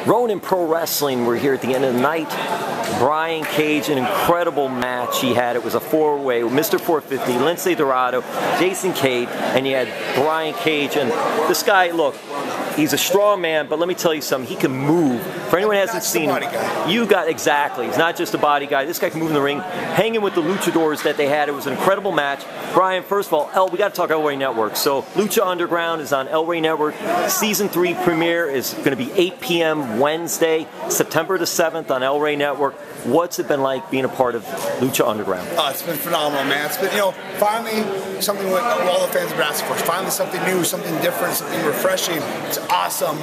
Ronin Pro Wrestling, we're here at the end of the night. Brian Cage, an incredible match he had. It was a four-way, Mr. 450, Lince Dorado, Jason Cade, and you had Brian Cage. And this guy, look, he's a strong man, but let me tell you something, he can move. For anyone who hasn't seen him, you got exactly. He's not just a body guy. This guy can move in the ring, hanging with the luchadors that they had. It was an incredible match. Brian, first of all, we got to talk Rey Network. So Lucha Underground is on Rey Network. Season 3 premiere is going to be 8 p.m. Wednesday, September the 7th on Rey Network. What's it been like being a part of Lucha Underground? It's been phenomenal, man. It's been, finally something what all the fans have been asking for. Finally something new, something different, something refreshing. It's awesome.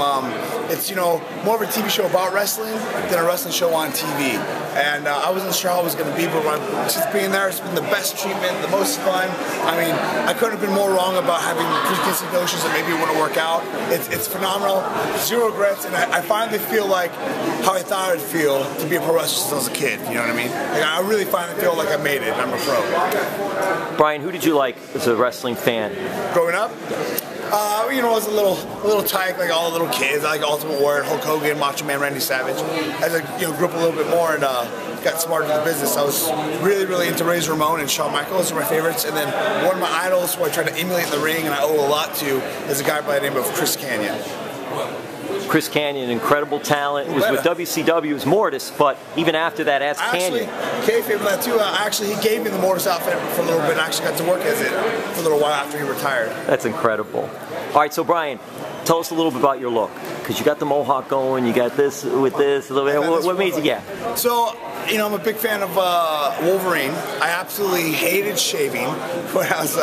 It's, more of a TV show about wrestling than a wrestling show on TV. And I wasn't sure how it was going to be, but just being there, it's been the best treatment, the most fun. I mean, I couldn't have been more wrong about having preconceived notions that maybe it wouldn't work out. It's phenomenal, zero regrets, and I finally feel like how I thought I'd feel to be a pro wrestler since I was a kid, you know what I mean? Like, I really finally feel like I made it, I'm a pro. Brian, who did you like as a wrestling fan? Growing up? I was a little tyke, like all the little kids. I like Ultimate Warrior, Hulk Hogan, Macho Man, Randy Savage. As I grew up a little bit more and got smarter in the business, I was really into Razor Ramon and Shawn Michaels are my favorites. And then one of my idols who I try to emulate in the ring and I owe a lot to is a guy by the name of Chris Kanyon. Chris Kanyon, incredible talent. It was with WCW, it was Mortis, but even after that, as Kanyon. Kayfabe that too. Actually, he gave me the Mortis outfit for a little bit and I actually got to work as it for a little while after he retired. That's incredible. All right, so Brian, tell us a little bit about your look, because you got the mohawk going, you got this with this. What made you, yeah? So, I'm a big fan of Wolverine. I absolutely hated shaving when I was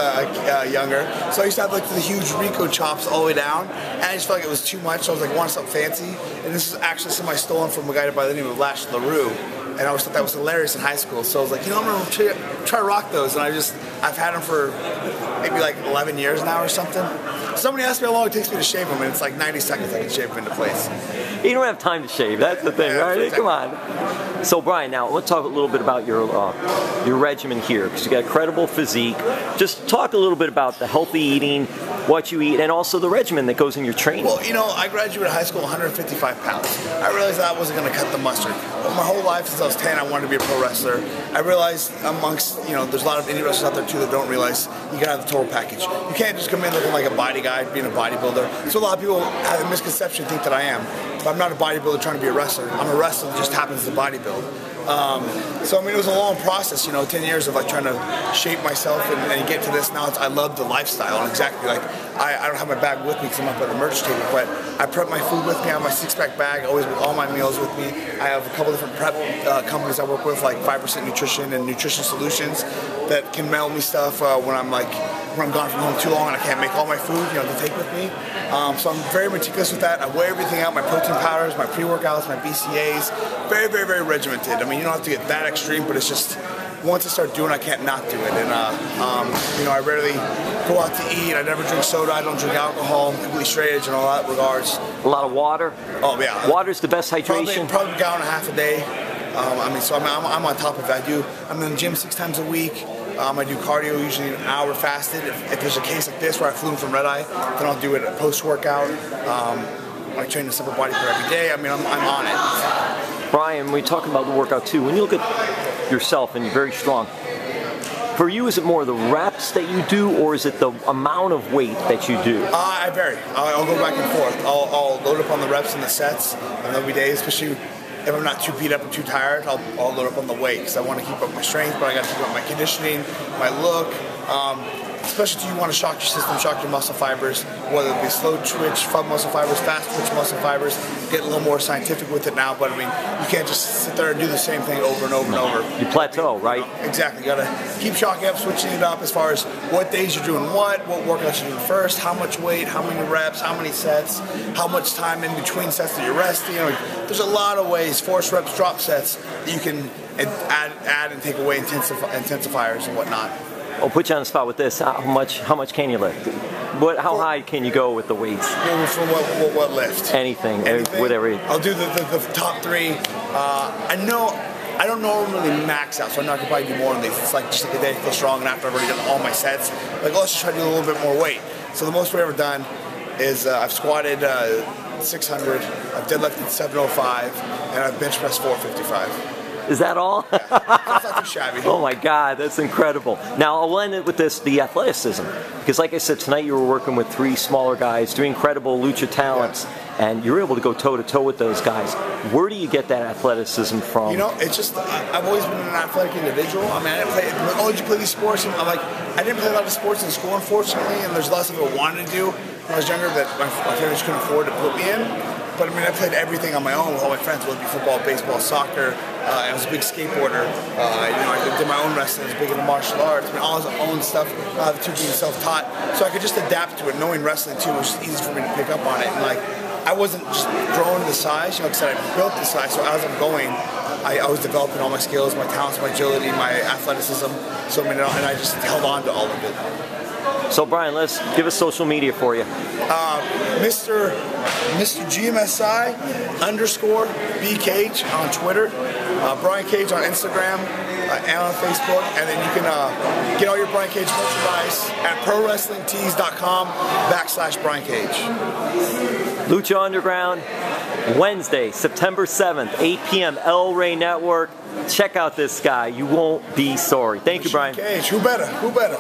younger. So I used to have like the huge Rico chops all the way down, and I just felt like it was too much. So I was like, wanted something fancy. And this is actually something I stolen from a guy by the name of Lash LaRue. And I always thought that was hilarious in high school. So I was like, I'm gonna try to rock those. And I've had them for maybe like 11 years now or something. Somebody asked me how long it takes me to shave them, and it's like 90 seconds I can shave them into place. You don't have time to shave, that's the thing, right? Come on. So Brian, now let's talk a little bit about your regimen here, because you got a credible physique. Just talk a little bit about the healthy eating, what you eat, and also the regimen that goes in your training. Well, I graduated high school 155 pounds. I realized that wasn't going to cut the mustard. But my whole life since I was 10, I wanted to be a pro wrestler. I realized amongst, there's a lot of indie wrestlers out there too that don't realize you got to have the total package. You can't just come in looking like a body guy, being a bodybuilder. So a lot of people have a misconception, think that I am. But I'm not a bodybuilder trying to be a wrestler. I'm a wrestler that just happens to bodybuild. So it was a long process, 10 years of like trying to shape myself and get to this. Now I love the lifestyle, and exactly like I don't have my bag with me because I'm up at the merch table, but I prep my food with me. I have my 6-pack bag always with all my meals with me. I have a couple different prep companies I work with, like 5% Nutrition and Nutrition Solutions, that can mail me stuff when I'm gone from home too long and I can't make all my food, to take with me. So I'm very meticulous with that. I weigh everything out, my protein powders, my pre-workouts, my BCAAs, very regimented. I mean, you don't have to get that extreme, but it's just, once I start doing it, I can't not do it. And, I rarely go out to eat. I never drink soda. I don't drink alcohol. I'm completely straight edge in all that regards. A lot of water? Oh, yeah. Water's the best hydration? Probably a gallon and a half a day. So I'm on top of that. I'm in the gym 6 times a week. I do cardio, usually an hour fasted. If there's a case like this where I flew in from red eye, then I'll do it post-workout. I train a separate body for every day. I'm on it. Brian, we talk about the workout too. When you look at yourself and you're very strong, for you, is it more the reps that you do, or is it the amount of weight that you do? I vary. I'll go back and forth. I'll load up on the reps and the sets, and there'll be days, especially if I'm not too beat up and too tired, I'll load up on the weight because I want to keep up my strength, but I got to keep up my conditioning, my look. Especially if you want to shock your system, shock your muscle fibers, whether it be slow twitch, muscle fibers, fast twitch muscle fibers. Get a little more scientific with it now, but I mean, you can't just sit there and do the same thing over and over and over. You plateau, right? Exactly. You got to keep shocking up, switching it up as far as what days you're doing what workouts you're doing first, how much weight, how many reps, how many sets, how much time in between sets that you're resting. There's a lot of ways, force reps, drop sets, that you can add and take away intensifiers and whatnot. I'll put you on the spot with this. How much can you lift? How high can you go with the weights? For what lift? Anything, whatever. I'll do the top 3. I don't normally max out, so I know I could probably do more than these. It's like just like a day I feel strong, and after I've already done all my sets, like let's just try to do a little bit more weight. So the most weight I've ever done is I've squatted 600, I've deadlifted 705, and I've bench pressed 455. Is that all? Yeah, that's not too shabby. Oh my God, that's incredible. Now I'll end it with this, the athleticism. Because like I said, tonight you were working with 3 smaller guys, doing incredible lucha talents, and you're able to go toe-to-toe with those guys. Where do you get that athleticism from? You know, it's just, I've always been an athletic individual. I mean, I didn't play, oh, did you play these sports? And I'm like, I didn't play a lot of sports in school, unfortunately, and there's less of what I wanted to do when I was younger that my parents couldn't afford to put me in. But I mean, I played everything on my own with all my friends, whether it be football, baseball, soccer. I was a big skateboarder. You know, I did my own wrestling. I was big into martial arts. I mean, all his own stuff. The two being self-taught, so I could just adapt to it. Knowing wrestling too was just easy for me to pick up on it. And like, I wasn't just growing the size. You know, because I built the size. So as I'm going, I was developing all my skills, my talents, my agility, my athleticism. So I mean, and I just held on to all of it. So Brian, let's give us social media for you. Mr. GMSI _ BCage on Twitter, Brian Cage on Instagram and on Facebook, and then you can get all your Brian Cage merchandise at prowrestlingtees.com / Brian Cage. Lucha Underground, Wednesday, September 7th, 8 p.m. Rey Network. Check out this guy. You won't be sorry. Thank you, Brian. Cage. Who better? Who better?